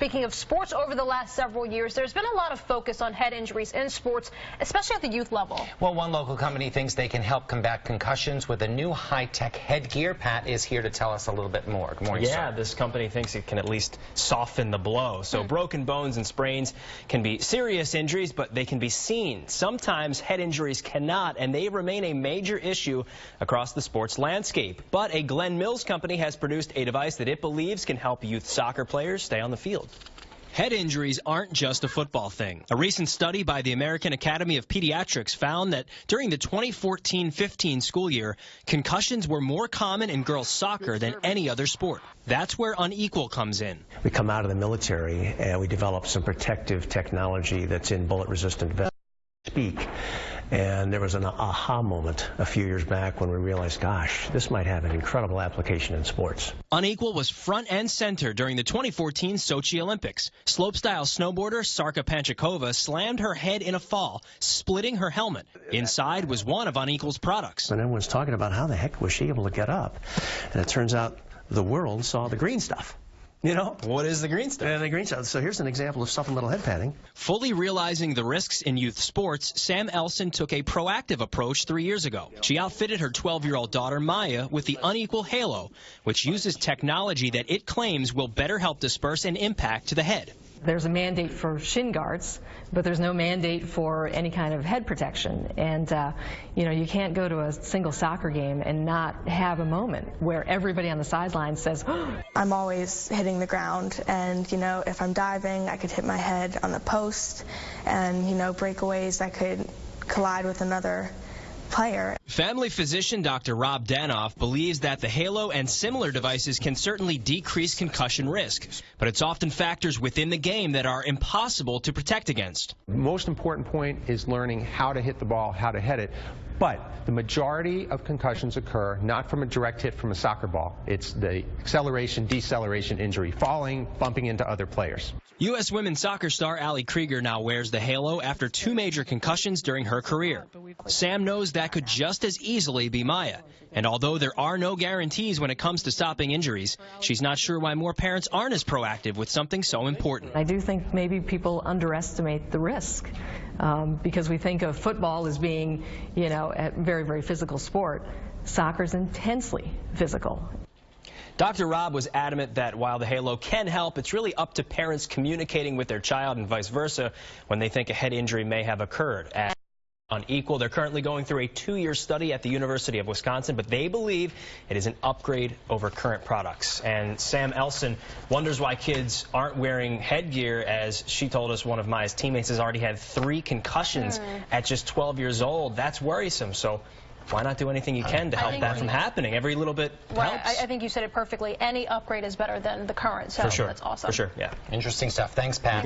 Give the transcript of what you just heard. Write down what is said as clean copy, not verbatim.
speaking of sports, over the last several years, there's been a lot of focus on head injuries in sports, especially at the youth level. Well, one local company thinks they can help combat concussions with a new high-tech headgear. Pat is here to tell us a little bit more. Good morning, Yeah, sir. this company thinks it can at least soften the blow. So broken bones and sprains can be serious injuries, but they can be seen. Sometimes head injuries cannot, and they remain a major issue across the sports landscape. But a Glen Mills company has produced a device that it believes can help youth soccer players stay on the field. Head injuries aren't just a football thing. A recent study by the American Academy of Pediatrics found that during the 2014-15 school year, concussions were more common in girls' soccer than any other sport. That's where Unequal comes in. We come out of the military and we develop some protective technology that's in bullet-resistant vests. And there was an aha moment a few years back when we realized, gosh, this might have an incredible application in sports. Unequal was front and center during the 2014 Sochi Olympics. Slopestyle snowboarder Sarka Panchakova slammed her head in a fall, splitting her helmet. Inside was one of Unequal's products. And everyone's talking about how the heck was she able to get up? And it turns out the world saw the green stuff. You know? What is the green stuff? The green stuff. So here's an example of supplemental head padding. Fully realizing the risks in youth sports, Sam Elson took a proactive approach 3 years ago. She outfitted her 12-year-old daughter, Maya, with the Unequal Halo, which uses technology that it claims will better help disperse an impact to the head. There's a mandate for shin guards, but there's no mandate for any kind of head protection. And, you can't go to a single soccer game and not have a moment where everybody on the sideline says, oh. I'm always hitting the ground, and, if I'm diving, I could hit my head on the post, and, breakaways, I could collide with another player. Family physician Dr. Rob Danoff believes that the Halo and similar devices can certainly decrease concussion risk, but it's often factors within the game that are impossible to protect against. The most important point is learning how to hit the ball, how to head it. But the majority of concussions occur not from a direct hit from a soccer ball. It's the acceleration, deceleration injury, falling, bumping into other players. U.S. women's soccer star Allie Krieger now wears the Halo after 2 major concussions during her career. Sam knows that could just as easily be Maya. And although there are no guarantees when it comes to stopping injuries, she's not sure why more parents aren't as proactive with something so important. I do think maybe people underestimate the risk because we think of football as being, a very, very physical sport. Soccer's intensely physical. Dr. Rob was adamant that while the Halo can help, it's really up to parents communicating with their child and vice versa when they think a head injury may have occurred. At Unequal, they're currently going through a 2-year study at the University of Wisconsin, but they believe it is an upgrade over current products. And Sam Elson wonders why kids aren't wearing headgear, as she told us one of Maya's teammates has already had 3 concussions at just 12 years old. That's worrisome. So why not do anything you can to help that from happening? Every little bit helps. I think you said it perfectly. Any upgrade is better than the current, so For sure. That's awesome. For sure, yeah. Interesting stuff. Thanks, Pat.